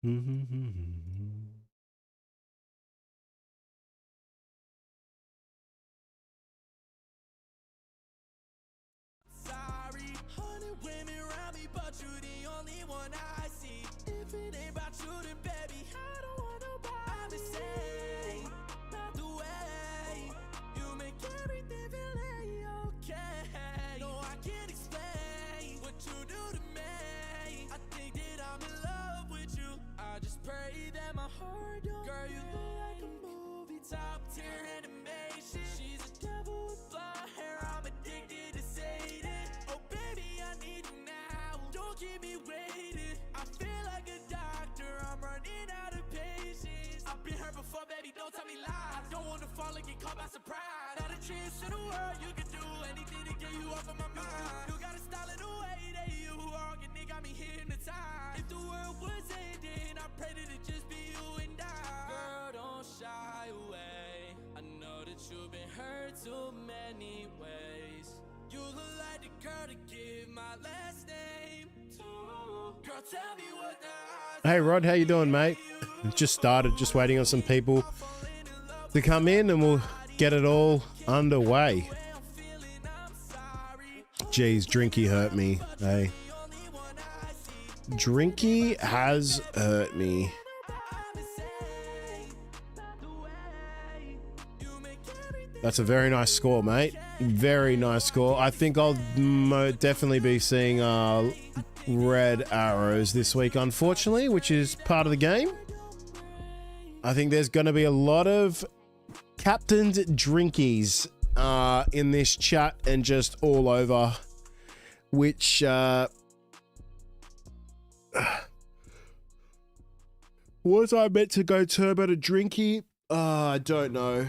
Sorry, 100 women around me, but you the only one I see. If it ain't about you, then baby, I don't want nobody. I'm insane, not the way you make everything feel okay. No, I can't explain what you do to me. I think that I'm in love with you. I just pray that my heart don't. Girl, you look like a movie, top tier animation. She's a devil with blonde hair. I'm addicted to Satan. Oh baby, I need you now. Don't keep me waiting. I feel like a doctor. I'm running out of patience. I've been hurt before, baby. Don't tell me lies. I don't want to fall and get caught by surprise. Not a chance in the world. You can do anything to get you off of my mind. You got a style in the way that you walk, and it got me hypnotized. If the world was ending, I pray that it just be you and I. Girl, don't shy away. I know that you've been hurt too many ways. You look like the girl to give my last name to. Girl, tell me what the Hey Rod, how you doing, mate? Just started, just waiting on some people to come in and we'll get it all underway. Jeez, Drinky hurt me, hey. Drinky has hurt me. That's a very nice score, mate. Very nice score. I think I'll definitely be seeing red arrows this week, unfortunately, which is part of the game. I think there's going to be a lot of captained Drinkies in this chat and just all over, which was I meant to go turbo to Drinky? I don't know.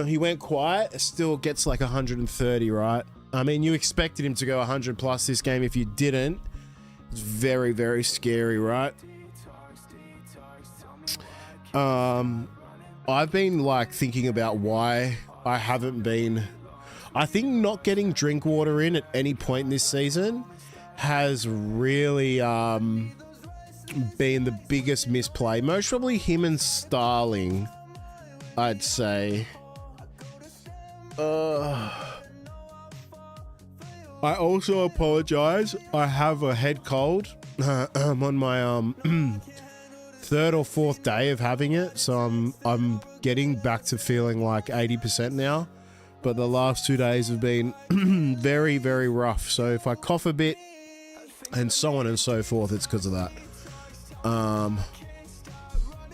He went quiet, still gets like 130, right? I mean, you expected him to go 100 plus this game. If you didn't, it's very, very scary, right? I've been like thinking about why I haven't been. I think not getting drink water in at any point in this season has really been the biggest misplay. Most probably him and Starling, I'd say. I also apologize. I have a head cold. I'm on my third or fourth day of having it, so I'm getting back to feeling like 80% now. But the last 2 days have been very, very rough. So if I cough a bit and so on and so forth, it's because of that.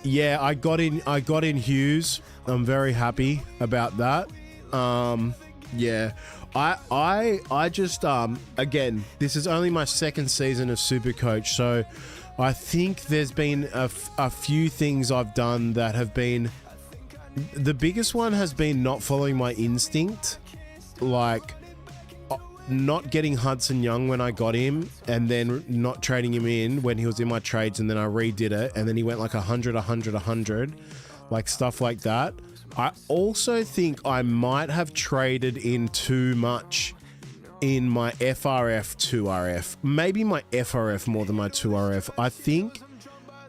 Yeah, I got in Hughes. I'm very happy about that. Yeah, I just again, this is only my second season of Super Coach, so I think there's been a few things I've done that have been. The biggest one has been not following my instinct, like not getting Hudson Young when I got him, and then not trading him in when he was in my trades, and then I redid it, and then he went like 100, 100, 100, like stuff like that. I also think I might have traded in too much in my FRF 2RF. Maybe my FRF more than my 2RF. I think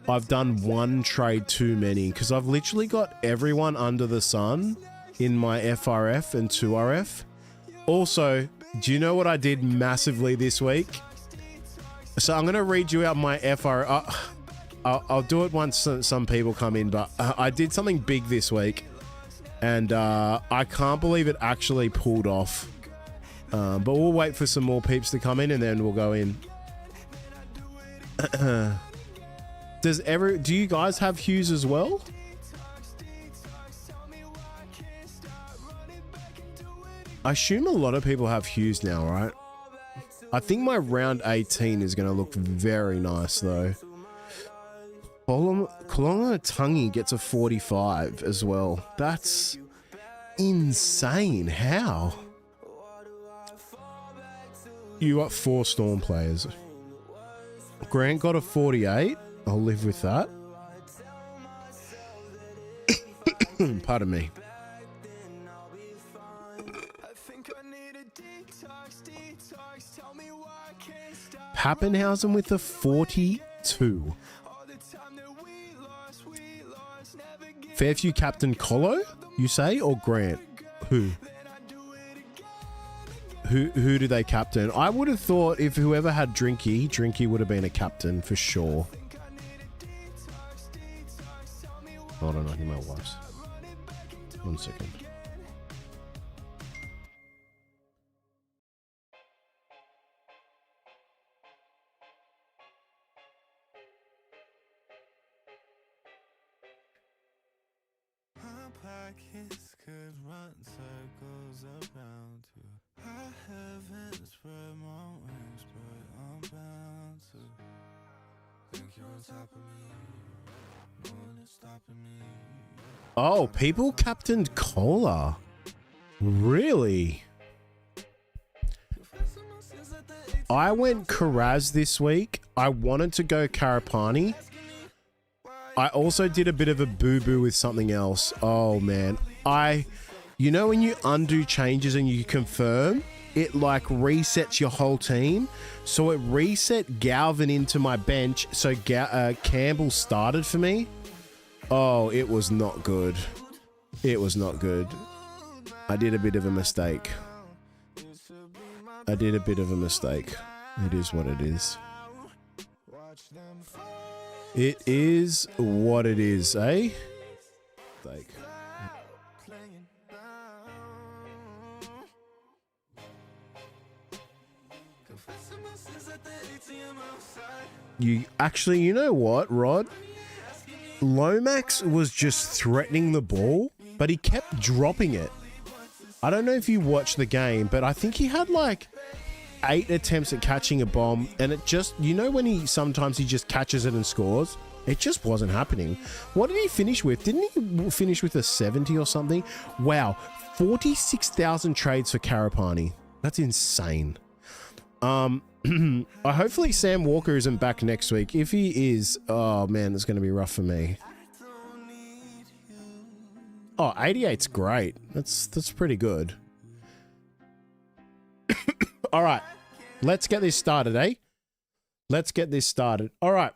I've done one trade too many because I've literally got everyone under the sun in my FRF and 2RF. Also, do you know what I did massively this week? So I'm going to read you out my FRF. I'll do it once some people come in, but I did something big this week. And I can't believe it actually pulled off. But we'll wait for some more peeps to come in and then we'll go in. Do you guys have Hughes as well? I assume a lot of people have Hughes now, right? I think my round 18 is going to look very nice though. Kolonga Tungi gets a 45 as well. That's insane. How? You got 4 Storm players. Grant got a 48. I'll live with that. Pardon me. Pappenhausen with a 42. Fairview captain Colo, you say, or Grant? Who do they captain? I would have thought if whoever had Drinky would have been a captain for sure. Hold on, I hear my wife's. 1 second. Pockets could run circles around you. I haven't spread my wings, but I'm bound to. Think you're on top of me, no one is stopping me. Oh, people captained Cola. Really? I went Karaz this week. I wanted to go Karapani. I also did a bit of a boo-boo with something else. Oh, man. You know when you undo changes and you confirm, it like resets your whole team. So it reset Galvin into my bench. So Campbell started for me. Oh, it was not good. It was not good. I did a bit of a mistake. It is what it is. It is what it is, eh? Like, you know what, Rod? Lomax was just threatening the ball, but he kept dropping it. I don't know if you watched the game, but I think he had like 8 attempts at catching a bomb, and it just, you know when sometimes he just catches it and scores? It just wasn't happening. What did he finish with? Didn't he finish with a 70 or something? Wow, 46,000 trades for Karapani. That's insane. Hopefully Sam Walker isn't back next week. If he is, oh man, it's going to be rough for me. Oh, 88's great. That's pretty good. All right, let's get this started, eh? Let's get this started. All right.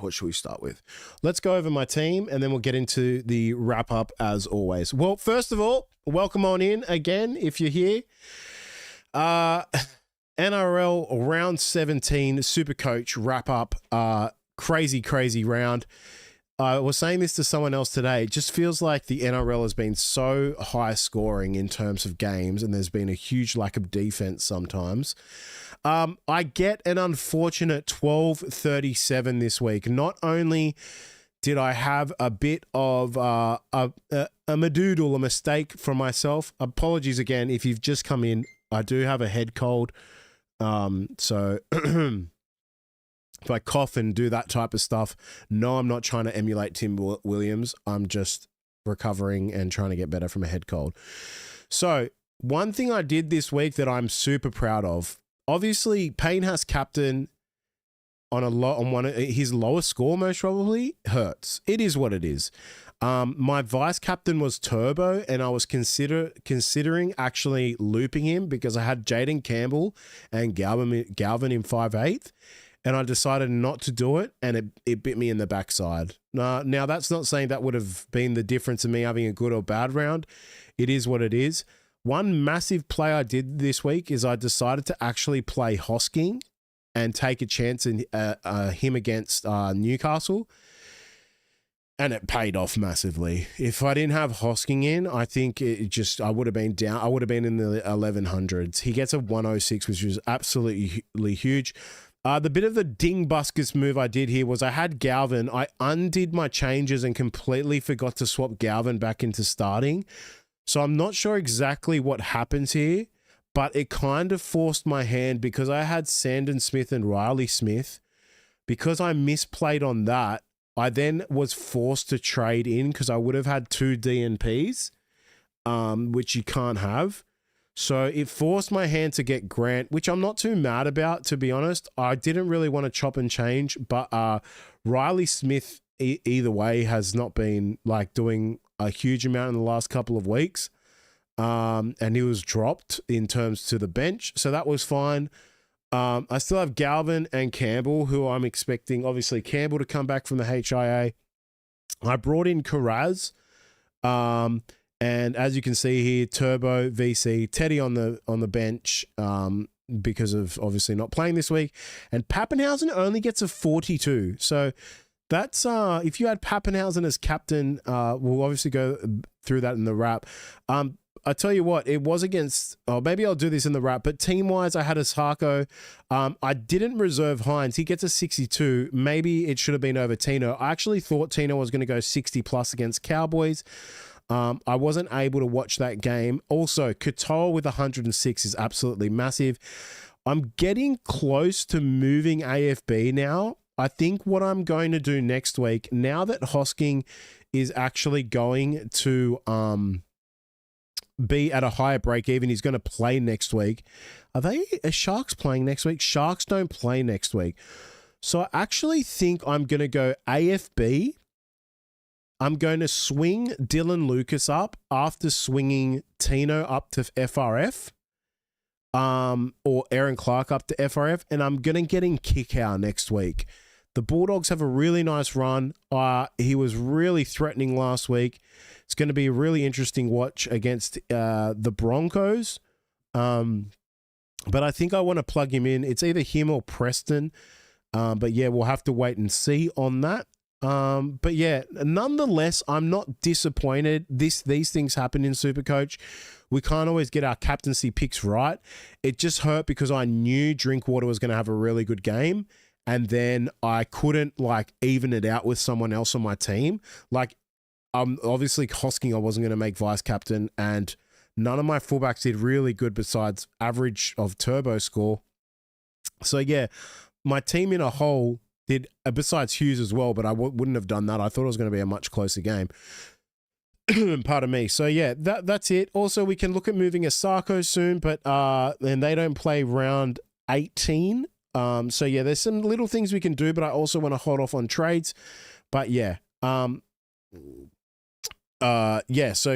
What should we start with? Let's go over my team and then we'll get into the wrap up as always. Well, first of all, welcome on in again if you're here. NRL round 17 Supercoach wrap up. Crazy round. I was saying this to someone else today. It just feels like the NRL has been so high scoring in terms of games, and there's been a huge lack of defense sometimes. I get an unfortunate 12-37 this week. Not only did I have a bit of a madoodle, a mistake from myself. Apologies again if you've just come in. I do have a head cold. So if I cough and do that type of stuff, no, I'm not trying to emulate Tim Williams. I'm just recovering and trying to get better from a head cold. So one thing I did this week that I'm super proud of, obviously Payne has captain on one of his lowest score, most probably hurts. It is what it is. My vice captain was Turbo, and I was considering actually looping him because I had Jaden Campbell and Galvin in 5/8. And I decided not to do it, and it bit me in the backside. Now, that's not saying that would have been the difference in me having a good or bad round. It is what it is. One massive play I did this week is I decided to actually play Hosking and take a chance in him against Newcastle. And it paid off massively. If I didn't have Hosking in, I think I would have been down. I would have been in the 1100s. He gets a 106, which was absolutely huge. The bit of the Bangbusters move I did here was I had Galvin. I undid my changes and completely forgot to swap Galvin back into starting. So I'm not sure exactly what happens here, but it kind of forced my hand because I had Sandon Smith and Riley Smith. Because I misplayed on that, I then was forced to trade in because I would have had 2 DNPs, which you can't have. So it forced my hand to get Grant, which I'm not too mad about, to be honest. I didn't really want to chop and change, but Riley Smith, either way, has not been like doing a huge amount in the last couple of weeks. and he was dropped in terms to the bench. So that was fine. I still have Galvin and Campbell, who I'm expecting, obviously, Campbell to come back from the HIA. I brought in Karaz. And as you can see here, Turbo, VC, Teddy on the bench because of obviously not playing this week. And Pappenhausen only gets a 42. So that's if you had Pappenhausen as captain, we'll obviously go through that in the wrap. I tell you what, it was against, maybe I'll do this in the wrap, but team-wise, I had Asako. I didn't reserve Hines. He gets a 62. Maybe it should have been over Tino. I actually thought Tino was going to go 60-plus against Cowboys. I wasn't able to watch that game. Also, Katoa with 106 is absolutely massive. I'm getting close to moving AFB now. I think what I'm going to do next week, now that Hosking is actually going to be at a higher break even, he's going to play next week. Are Sharks playing next week? Sharks don't play next week. So I actually think I'm going to go AFB. I'm going to swing Dylan Lucas up after swinging Tino up to FRF, or Aaron Clark up to FRF, and I'm going to get in Kickow next week. The Bulldogs have a really nice run. He was really threatening last week. It's going to be a really interesting watch against the Broncos. But I think I want to plug him in. It's either him or Preston. But yeah, we'll have to wait and see on that. But yeah, nonetheless, I'm not disappointed. These things happen in Supercoach. We can't always get our captaincy picks right. It just hurt because I knew Drinkwater was going to have a really good game. And then I couldn't even it out with someone else on my team. Obviously Hosking, I wasn't going to make vice captain, and none of my fullbacks did really good besides average of turbo score. So yeah, my team in a whole did, besides Hughes as well, but I wouldn't have done that. I thought it was going to be a much closer game. Pardon me. So yeah, that's it. Also, we can look at moving Asako soon, but and they don't play round 18. So yeah, there's some little things we can do, but I also want to hold off on trades. But yeah, so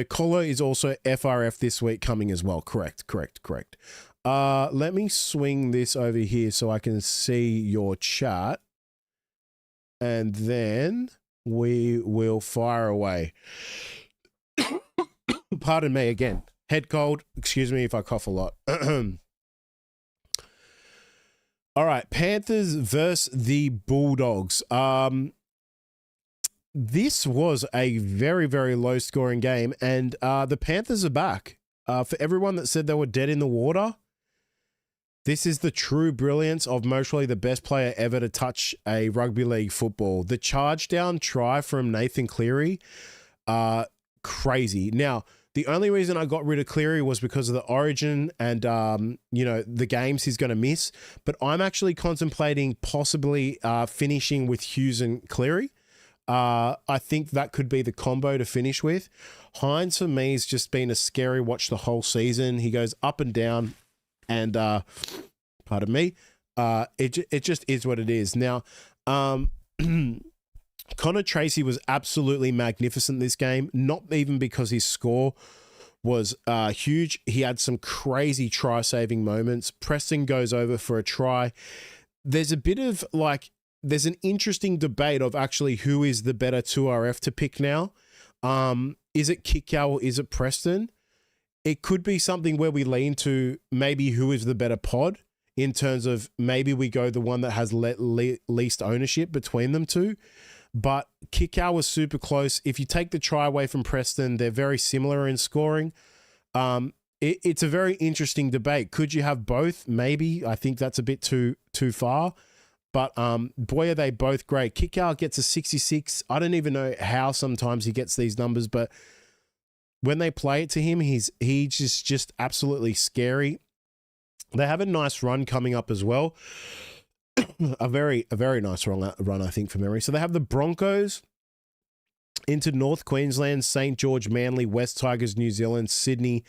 Colo is also FRF this week coming as well. Correct. Let me swing this over here so I can see your chat, and then we will fire away. Pardon me again. Head cold. Excuse me if I cough a lot. All right, Panthers versus the Bulldogs. This was a very, very low-scoring game, and the Panthers are back. For everyone that said they were dead in the water, this is the true brilliance of mostly the best player ever to touch a rugby league football. The charge down try from Nathan Cleary, crazy. Now, the only reason I got rid of Cleary was because of the origin and, the games he's going to miss. But I'm actually contemplating possibly finishing with Hughes and Cleary. I think that could be the combo to finish with. Hines, for me, has just been a scary watch the whole season. He goes up and down, and, pardon me, it just is what it is. Now, Connor Tracy was absolutely magnificent this game, not even because his score was huge. He had some crazy try-saving moments. Preston goes over for a try. There's a bit of there's an interesting debate of actually who is the better 2RF to pick now. Is it Kikau or is it Preston? It could be something where we lean to maybe who is the better pod in terms of maybe we go the one that has least ownership between them two. But Kikau was super close. If you take the try away from Preston, they're very similar in scoring. It's a very interesting debate. Could you have both? Maybe. I think that's a bit too far. But boy, are they both great. Kikau gets a 66. I don't even know how sometimes he gets these numbers, but when they play it to him, he's just absolutely scary. They have a nice run coming up as well. a very nice run, I think, from memory. So they have the Broncos into North Queensland, St. George, Manly, West Tigers, New Zealand, Sydney,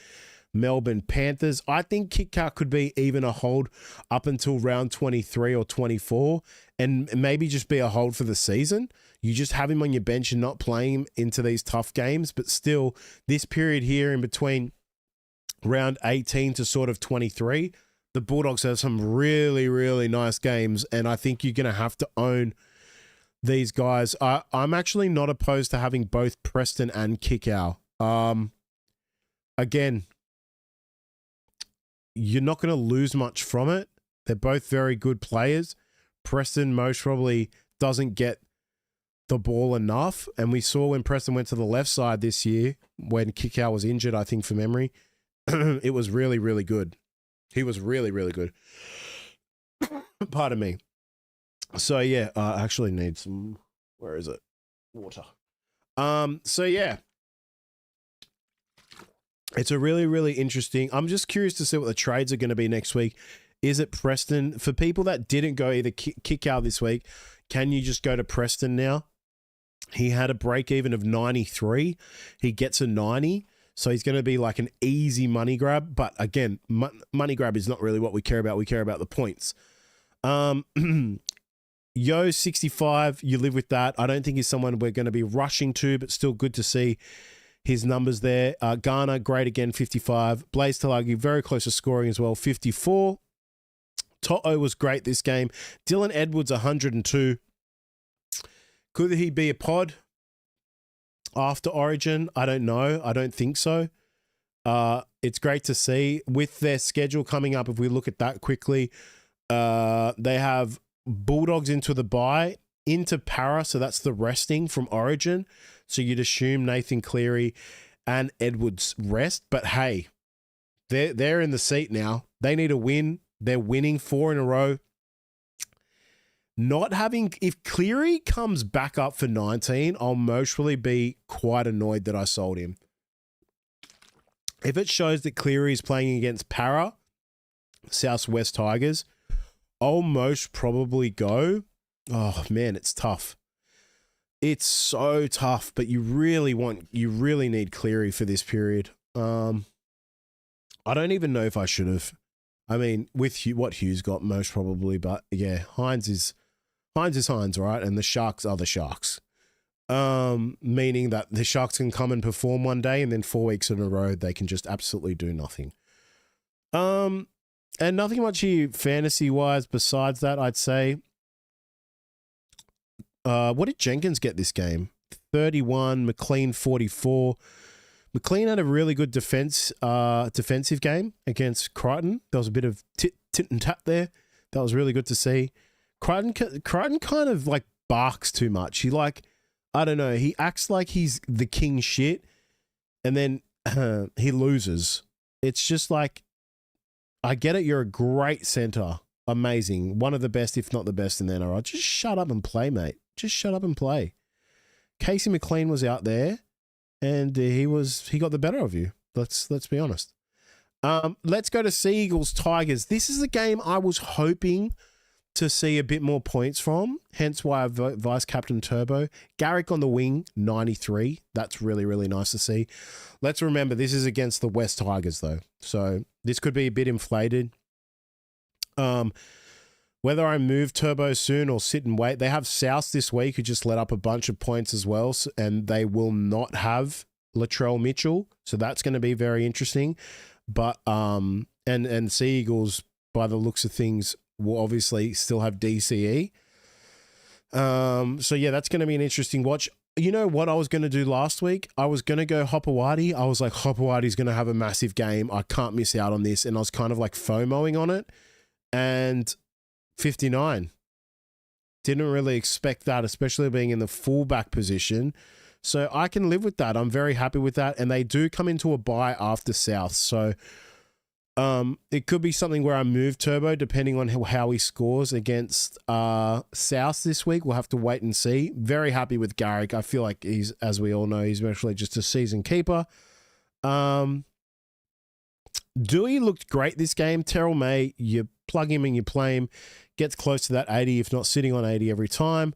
Melbourne, Panthers. I think Kikau could be even a hold up until round 23 or 24 and maybe just be a hold for the season. You just have him on your bench and not play him into these tough games. But still, this period here in between round 18 to sort of 23. The Bulldogs have some really, really nice games, and I think you're going to have to own these guys. I'm actually not opposed to having both Preston and Kickow. Again, you're not going to lose much from it. They're both very good players. Preston most probably doesn't get the ball enough, and we saw when Preston went to the left side this year, when Kickow was injured, I think, from memory, it was really, really good. He was really, really good. Pardon me. So, yeah, I actually need some... Where is it? Water. So, yeah. It's a really, really interesting... I'm just curious to see what the trades are going to be next week. Is it Preston? For people that didn't go either kick out this week, can you just go to Preston now? He had a break even of 93. He gets a 90. So he's going to be like an easy money grab. But again, money grab is not really what we care about. We care about the points. Yo, 65. You live with that. I don't think he's someone we're going to be rushing to, but still good to see his numbers there. Garner, great again, 55. Blaze Talagi, very close to scoring as well, 54. Toto was great this game. Dylan Edwards, 102. Could he be a pod after Origin? I don't know. I don't think so. It's great to see. With their schedule coming up, if we look at that quickly, they have Bulldogs into the bye, into Para, so that's the resting from Origin. So you'd assume Nathan Cleary and Edwards rest. But hey, they're in the seat now. They need a win. They're winning 4 in a row. Not having... If Cleary comes back up for 19, I'll mostly be quite annoyed that I sold him. If it shows that Cleary is playing against Para, Southwest Tigers, I'll most probably go. Oh, man, it's tough. It's so tough, but you really need Cleary for this period. I don't even know if I should have. I mean, with what Hughes got, most probably, but yeah, Hines is Hines, right? And the Sharks are the Sharks. Meaning that the Sharks can come and perform one day, and then 4 weeks in a row, they can just absolutely do nothing. And nothing much here fantasy-wise besides that, I'd say. What did Jenkins get this game? 31, McLean 44. McLean had a really good defensive game against Crichton. There was a bit of tit and tap there. That was really good to see. Crichton kind of like barks too much. He I don't know. He acts like he's the king shit, and then he loses. It's just like, I get it. You're a great center. Amazing. One of the best, if not the best in the NRL. Just shut up and play, mate. Just shut up and play. Casey McLean was out there, and he got the better of you. Let's be honest. Let's go to Sea Eagles Tigers. This is a game I was hoping to see a bit more points from, hence why I vice captain Turbo. Garrick on the wing, 93. That's really, really nice to see. Let's remember, this is against the West Tigers, though, so this could be a bit inflated. Whether I move Turbo soon or sit and wait, they have South this week who just let up a bunch of points as well, and they will not have Latrell Mitchell, so that's going to be very interesting. But and Sea Eagles, by the looks of things, will obviously still have DCE. So yeah, that's going to be an interesting watch. You know what I was going to do last week? I was going to go Hopewadi. I was like, Hopewadi's going to have a massive game. I can't miss out on this. And I was kind of like FOMOing on it. And 59. Didn't really expect that, especially being in the fullback position. So I can live with that. I'm very happy with that. And they do come into a bye after South. So it could be something where I move Turbo depending on how he scores against South this week. We'll have to wait and see. Very happy with Garrick. I feel like he's, as we all know, he's actually just a season keeper. Dewey looked great this game. Terrell May, you plug him and you play him, gets close to that 80, if not sitting on 80 every time.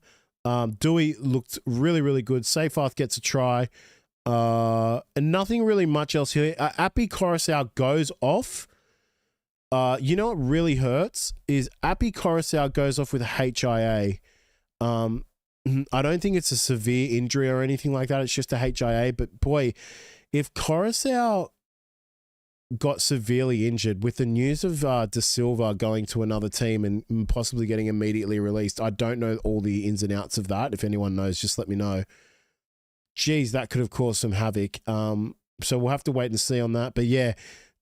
Dewey looked really, really good. Seyfarth gets a try. And nothing really much else here. Appy Coruscant goes off. You know what really hurts is Appy Coruscant goes off with a HIA. I don't think it's a severe injury or anything like that. It's just a HIA. But boy, if Coruscant got severely injured. With the news of De Silva going to another team and possibly getting immediately released, I don't know all the ins and outs of that. If anyone knows, just let me know. Geez, that could have caused some havoc. So we'll have to wait and see on that. But yeah,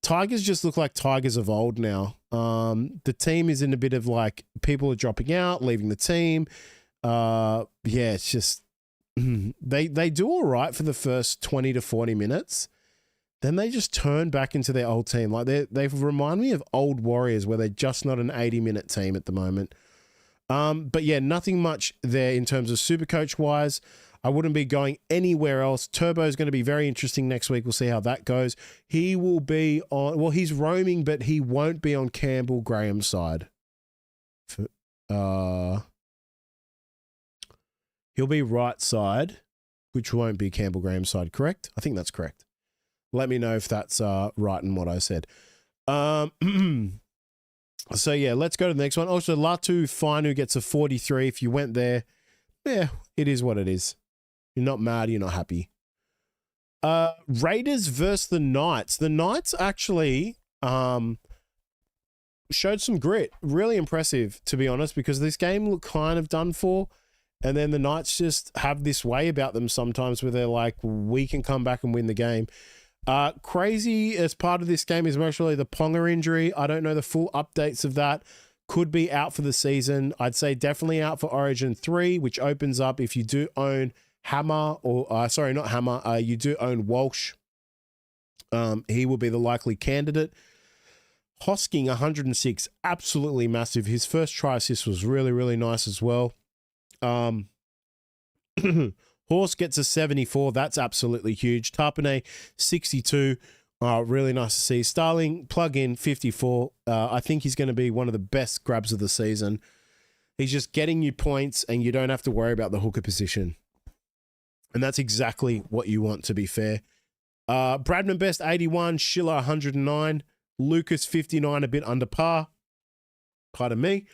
Tigers just look like Tigers of old now. The team is in a bit of like, people are dropping out, leaving the team. Yeah, it's just, they do all right for the first 20 to 40 minutes. Then they just turn back into their old team. Like they remind me of old Warriors where they're just not an 80-minute team at the moment. But yeah, nothing much there in terms of Supercoach wise. I wouldn't be going anywhere else. Turbo is going to be very interesting next week. We'll see how that goes. He will be on, well, he's roaming, but he won't be on Campbell Graham's side. He'll be right side, which won't be Campbell Graham's side, correct? I think that's correct. Let me know if that's right in what I said. So yeah, let's go to the next one. Also, Latu Finu gets a 43. If you went there, yeah, it is what it is. You're not mad, you're not happy. Raiders versus the Knights. The Knights actually showed some grit. Really impressive, to be honest, because this game looked kind of done for. And then the Knights just have this way about them sometimes where they're like, we can come back and win the game. Crazy as part of this game is mostly the Ponga injury. I don't know the full updates of that. Could be out for the season. I'd say definitely out for Origin 3, which opens up if you do own Hammer, or sorry, not Hammer, you do own Walsh. He will be the likely candidate. Hosking 106, absolutely massive. His first try assist was really, really nice as well. Horse gets a 74. That's absolutely huge. Tarpanay, 62. Really nice to see. Starling, plug in, 54. I think he's going to be one of the best grabs of the season. He's just getting you points and you don't have to worry about the hooker position. And that's exactly what you want, to be fair. Bradman Best, 81. Schiller, 109. Lucas, 59, a bit under par. Pardon me.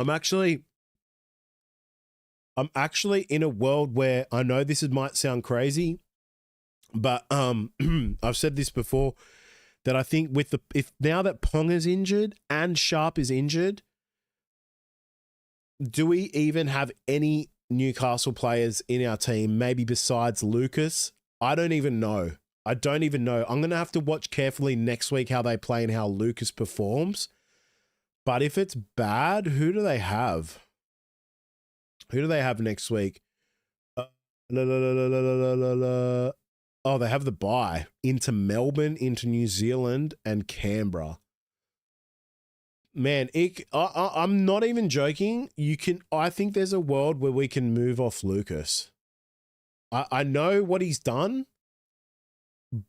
I'm actually in a world where I know this might sound crazy, but I've said this before, that I think with if now that Pong is injured and Sharp is injured, do we even have any Newcastle players in our team, maybe besides Lucas? I don't even know. I'm going to have to watch carefully next week how they play and how Lucas performs. But if it's bad, who do they have? Who do they have next week? Oh, they have the bye into Melbourne, into New Zealand, and Canberra. Man, I'm not even joking. I think there's a world where we can move off Lucas. I know what he's done,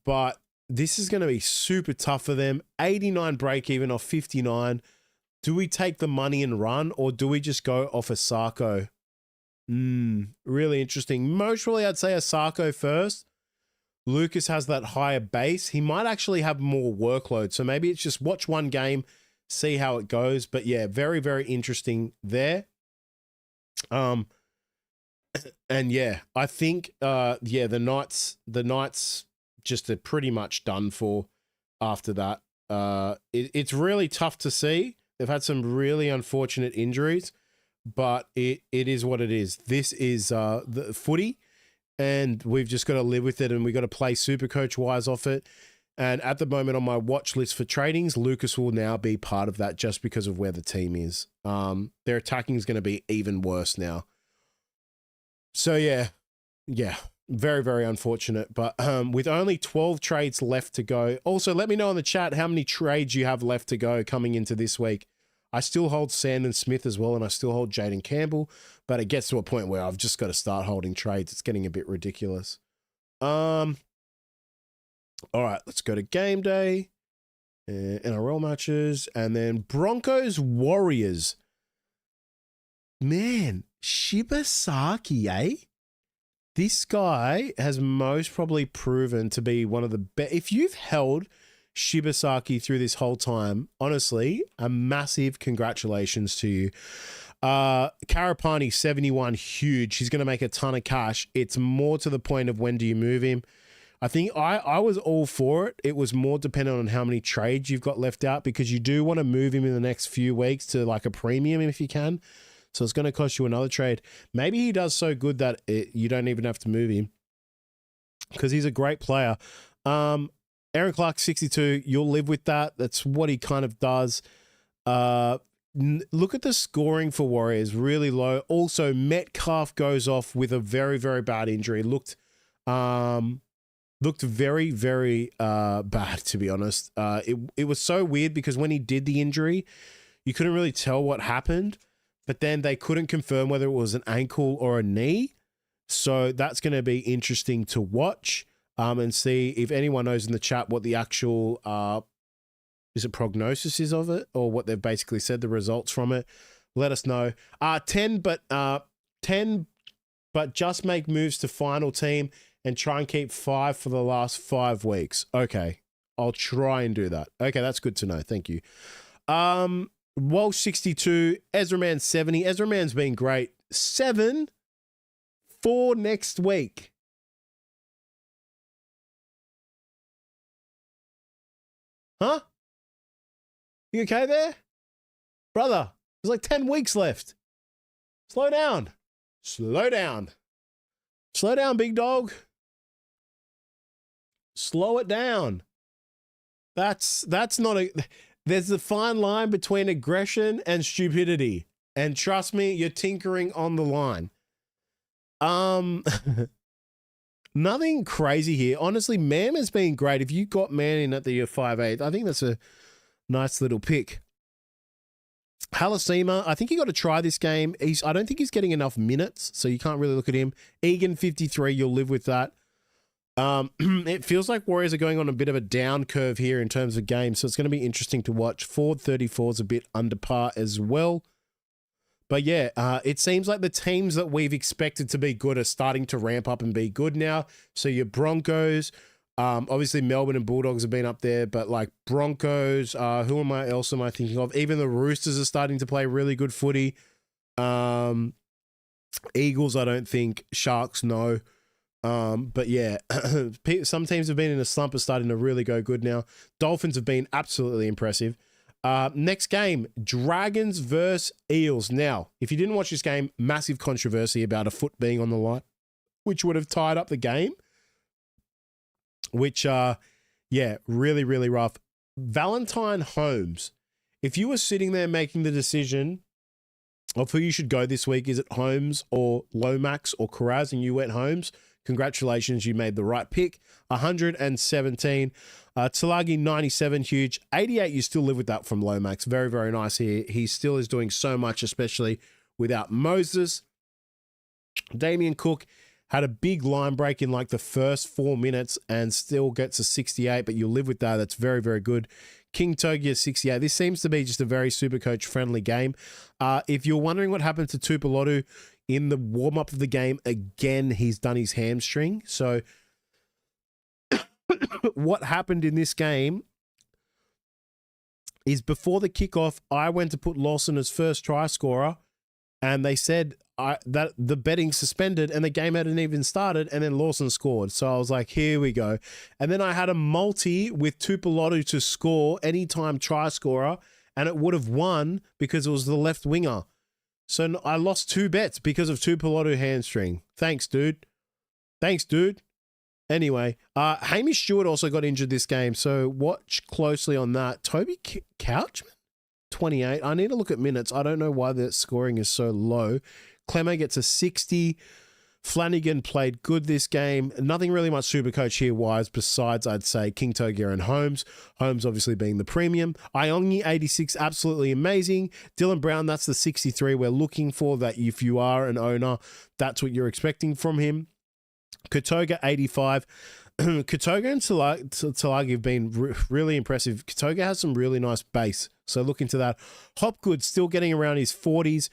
but this is going to be super tough for them. 89 break even off 59. Do we take the money and run, or do we just go off Asako? Really interesting. Mostly, I'd say Asako first. Lucas has that higher base. He might actually have more workload. So maybe it's just watch one game, see how it goes. But yeah, very, very interesting there. And yeah, I think, the Knights just are pretty much done for after that. It's really tough to see. They've had some really unfortunate injuries, but it is what it is. This is the footy, and we've just got to live with it, and we've got to play Supercoach wise off it. And at the moment on my watch list for tradings, Lucas will now be part of that just because of where the team is. Their attacking is going to be even worse now. So yeah, very, very unfortunate. But with only 12 trades left to go. Also, let me know in the chat how many trades you have left to go coming into this week. I still hold Sandon Smith as well, and I still hold Jaden Campbell, but it gets to a point where I've just got to start holding trades. It's getting a bit ridiculous. All right, let's go to game day, NRL matches, and then Broncos Warriors. Man, Shibasaki, eh? This guy has most probably proven to be one of the best. If you've held Shibasaki through this whole time, honestly, a massive congratulations to you. Karapani, 71, huge. He's going to make a ton of cash. It's more to the point of when do you move him. I think I was all for it. It was more dependent on how many trades you've got left out because you do want to move him in the next few weeks to like a premium if you can. So it's going to cost you another trade. Maybe he does so good that you don't even have to move him because he's a great player. Aaron Clark, 62. You'll live with that. That's what he kind of does. Look at the scoring for Warriors, really low. Also, Metcalf goes off with a very, very bad injury. Looked very, very bad, to be honest. It was so weird because when he did the injury, you couldn't really tell what happened, but then they couldn't confirm whether it was an ankle or a knee. So that's going to be interesting to watch and see if anyone knows in the chat what the actual is it prognosis is of it or what they've basically said, the results from it. Let us know. 10, but just make moves to final team and try and keep 5 for the last 5 weeks. Okay, I'll try and do that. Okay, that's good to know. Thank you. Walsh, 62. Ezra Man, 70. Ezra Man's been great. 7 for next week. Huh? You okay there? Brother, there's like 10 weeks left. Slow down. Slow down. Slow down, big dog. Slow it down. That's not a... There's a fine line between aggression and stupidity. And trust me, you're tinkering on the line. Nothing crazy here. Honestly, Mam has been great. If you got Man in at the 5'8", I think that's a nice little pick. Halasima, I think you got to try this game. I don't think he's getting enough minutes, so you can't really look at him. Egan, 53, you'll live with that. It feels like Warriors are going on a bit of a down curve here in terms of games, so it's going to be interesting to watch. Ford, 34 is a bit under par as well. But yeah, it seems like the teams that we've expected to be good are starting to ramp up and be good now. So your Broncos, obviously Melbourne and Bulldogs have been up there, but like Broncos, who else am I thinking of? Even the Roosters are starting to play really good footy. Eagles, I don't think. Sharks, no. But yeah, some teams have been in a slump are starting to really go good now. Dolphins have been absolutely impressive. Next game, Dragons versus Eels. Now, if you didn't watch this game, massive controversy about a foot being on the line, which would have tied up the game. Which, yeah, really, really rough. Valentine Holmes, if you were sitting there making the decision of who you should go this week, is it Holmes or Lomax or Carraz, and you went Holmes, congratulations, you made the right pick. 117. Tulagi, 97, huge. 88, you still live with that from Lomax. Very, very nice here. He still is doing so much, especially without Moses. Damien Cook had a big line break in like the first 4 minutes and still gets a 68, but you'll live with that. That's very, very good. King Togia, 68. This seems to be just a very Supercoach friendly game. If you're wondering what happened to Tupelotu in the warm-up of the game, again, he's done his hamstring. So what happened in this game is before the kickoff, I went to put Lawson as first try scorer, and they said that the betting suspended and the game hadn't even started, and then Lawson scored. So I was like, here we go. And then I had a multi with Tupelotu to score anytime try scorer, and it would have won because it was the left winger. So I lost 2 bets because of Tupelotu hamstring. Thanks, dude. Thanks, dude. Anyway, Hamish Stewart also got injured this game, so watch closely on that. Toby Couchman, 28. I need to look at minutes. I don't know why the scoring is so low. Clemmer gets a 60. Flanagan played good this game. Nothing really much Supercoach here wise besides, I'd say, King Togia and Holmes. Holmes obviously being the premium. Iongi, 86, absolutely amazing. Dylan Brown, that's the 63 we're looking for. That if you are an owner, that's what you're expecting from him. Katoga, 85. Katoga and Talagi have been really impressive. Katoga has some really nice base, so look into that. Hopgood still getting around his 40s.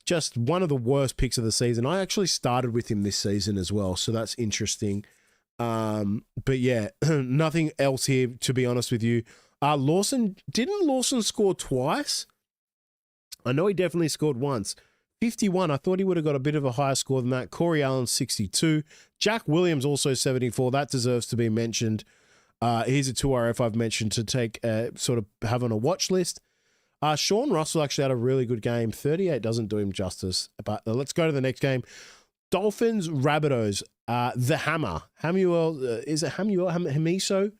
Just one of the worst picks of the season. I actually started with him this season as well, so that's interesting. But yeah, nothing else here, to be honest with you. Didn't Lawson score twice? I know he definitely scored once. 51. I thought he would have got a bit of a higher score than that. Corey Allen, 62. Jack Williams, also 74. That deserves to be mentioned. Here's a 2RF I've mentioned to take sort of have on a watch list. Sean Russell actually had a really good game. 38 doesn't do him justice. But let's go to the next game. Dolphins, Rabbitohs. The Hammer. Is it Hamuel?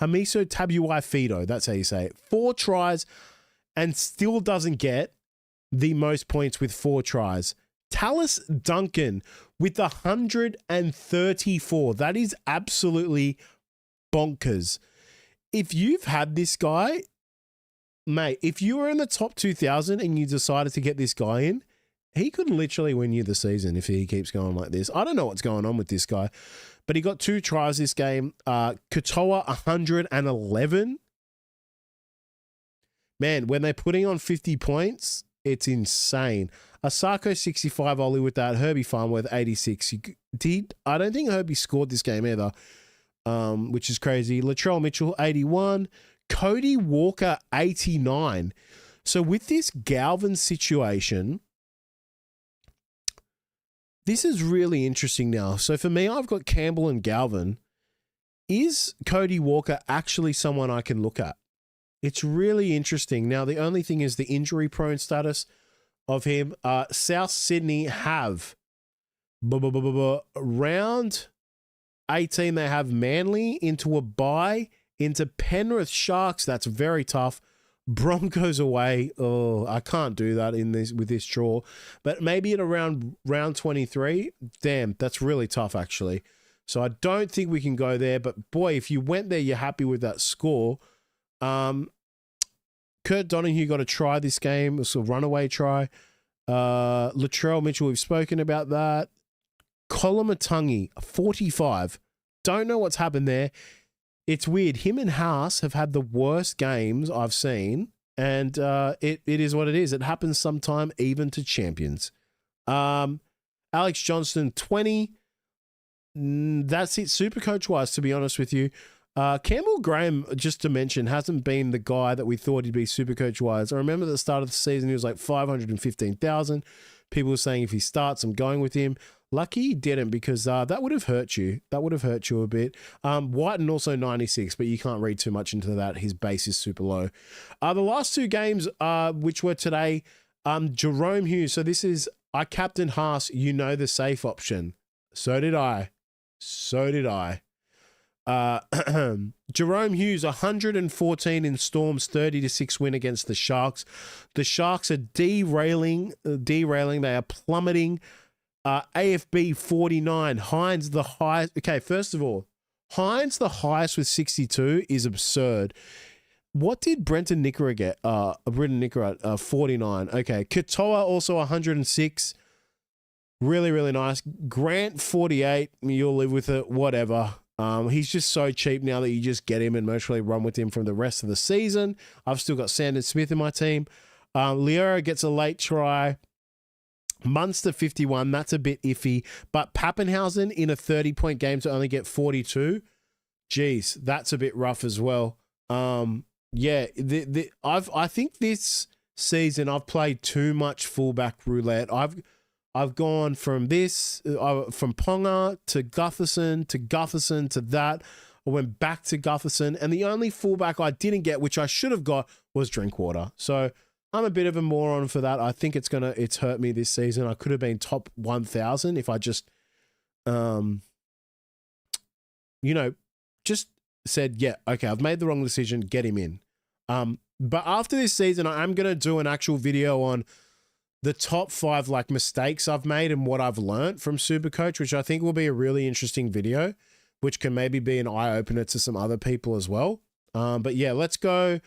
Hamiso Tabuai Fido. That's how you say it. 4 tries and still doesn't get the most points with 4 tries. Tallis Duncan with 134. That is absolutely bonkers. If you've had this guy, mate, if you were in the top 2,000 and you decided to get this guy in, he could literally win you the season if he keeps going like this. I don't know what's going on with this guy, but he got 2 tries this game. Katoa, 111. Man, when they're putting on 50 points, it's insane. Asako, 65, Ollie with that. Herbie Farnworth, 86. I don't think Herbie scored this game either, which is crazy. Latrell Mitchell, 81. Cody Walker, 89. So with this Galvin situation, this is really interesting now. So for me, I've got Campbell and Galvin. Is Cody Walker actually someone I can look at? It's really interesting. Now, the only thing is the injury-prone status of him. South Sydney have round 18, they have Manly into a bye, into Penrith Sharks. That's very tough. Broncos away. Oh, I can't do that with this draw. But maybe at around round 23, damn, that's really tough actually. So I don't think we can go there. But boy, if you went there, you're happy with that score. Kurt Donahue got a try this game. It was a runaway try. Latrell Mitchell, we've spoken about that. Kolomatangi, 45. Don't know what's happened there. It's weird. Him and Haas have had the worst games I've seen, and it is what it is. It happens sometime, even to champions. Alex Johnston, 20. That's it, Supercoach-wise, to be honest with you. Campbell Graham, just to mention, hasn't been the guy that we thought he'd be Supercoach-wise. I remember at the start of the season, he was like 515,000. People were saying if he starts, I'm going with him. Lucky he didn't, because that would have hurt you. That would have hurt you a bit. Whiten also 96, but you can't read too much into that. His base is super low. The last 2 games, which were today, Jerome Hughes. So this is, I captained Haas, you know the safe option. So did I. Jerome Hughes, 114 in Storm's 30-6 win against the Sharks. The Sharks are derailing. They are plummeting. AFB 49. Hines the highest. Okay, first of all, Hines the highest with 62 is absurd. What did Brenton Nickera get? Brenton Nickera 49. Okay, Katoa also 106. Really, really nice. Grant 48. You'll live with it. Whatever. He's just so cheap now that you just get him and mostly run with him from the rest of the season. I've still got Sandon Smith in my team. Liora gets a late try. Munster 51, that's a bit iffy. But Pappenhausen in a 30-point game to only get 42, geez, that's a bit rough as well. Yeah, I think this season I've played too much fullback roulette. I've gone from this, from Ponga to Gutherson to that. I went back to Gutherson, and the only fullback I didn't get, which I should have got, was Drinkwater. So I'm a bit of a moron for that. I think it's hurt me this season. I could have been top 1,000 if I just, just said, yeah, okay, I've made the wrong decision, get him in. But after this season, I am going to do an actual video on the top 5 like mistakes I've made and what I've learned from Supercoach, which I think will be a really interesting video, which can maybe be an eye-opener to some other people as well. But yeah, let's go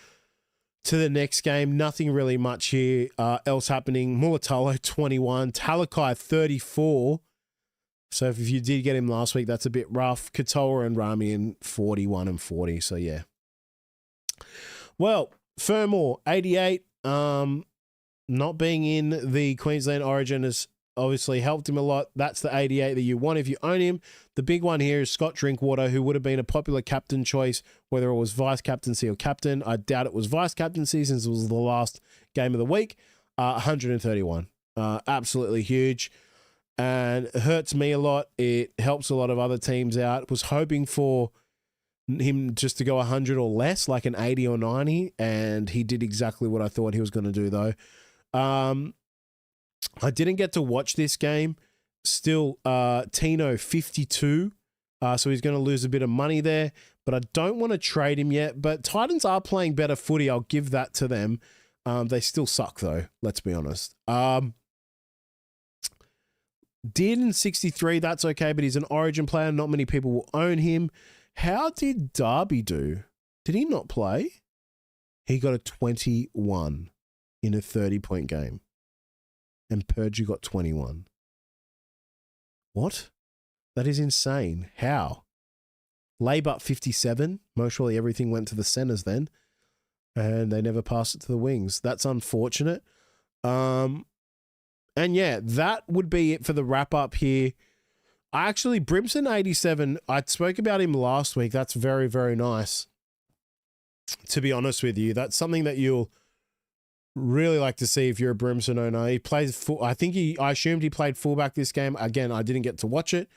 to the next game. Nothing really much here else happening. Mulatalo 21, Talakai 34. So if you did get him last week, that's a bit rough. Katoa and Ramian 41 and 40. So yeah. Well, Fermor 88. Not being in the Queensland Origin has obviously helped him a lot. That's the 88 that you want if you own him. The big one here is Scott Drinkwater, who would have been a popular captain choice, whether it was vice captaincy or captain. I doubt it was vice captaincy since it was the last game of the week. 131. Absolutely huge. And it hurts me a lot. It helps a lot of other teams out. Was hoping for him just to go 100 or less, like an 80 or 90, and he did exactly what I thought he was going to do, though. I didn't get to watch this game. Still, Tino 52, so he's going to lose a bit of money there, but I don't want to trade him yet. But Titans are playing better footy. I'll give that to them. They still suck, though. Let's be honest. Dearden 63, that's okay, but he's an Origin player. Not many people will own him. How did Darby do? Did he not play? He got a 21 in a 30-point game. And Purdue got 21. What? That is insane. How? Laybutt 57. Most surely everything went to the centers then. And they never passed it to the wings. That's unfortunate. And yeah, that would be it for the wrap up here. Actually, Brimson 87, I spoke about him last week. That's very, very nice. To be honest with you, that's something that you'll really like to see if you're a Brimson owner. He plays full. I assumed he played fullback this game. Again, I didn't get to watch it.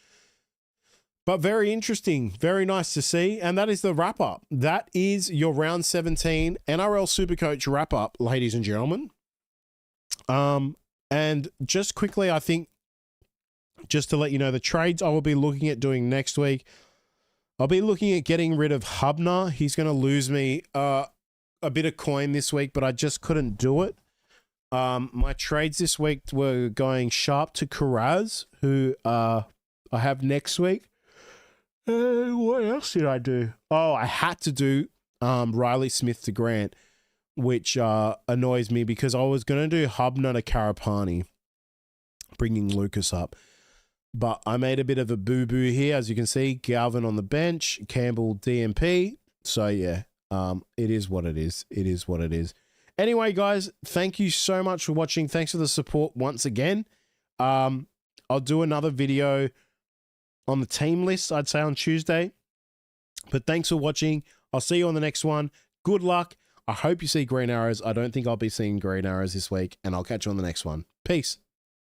But very interesting. Very nice to see. And that is the wrap up. That is your round 17 NRL Supercoach wrap up, ladies and gentlemen. And just quickly, I think, just to let you know, the trades I will be looking at doing next week, I'll be looking at getting rid of Hubner. He's going to lose me a bit of coin this week, but I just couldn't do it. My trades this week were going Sharp to Karaz, who I have next week. What else did I do? Oh, I had to do Riley Smith to Grant, which annoys me because I was going to do Hubner to Karapani, bringing Lucas up. But I made a bit of a boo-boo here. As you can see, Galvin on the bench, Campbell DMP. So, yeah, it is what it is. It is what it is. Anyway, guys, thank you so much for watching. Thanks for the support once again. I'll do another video on the team list, I'd say, on Tuesday. But thanks for watching. I'll see you on the next one. Good luck. I hope you see green arrows. I don't think I'll be seeing green arrows this week. And I'll catch you on the next one. Peace.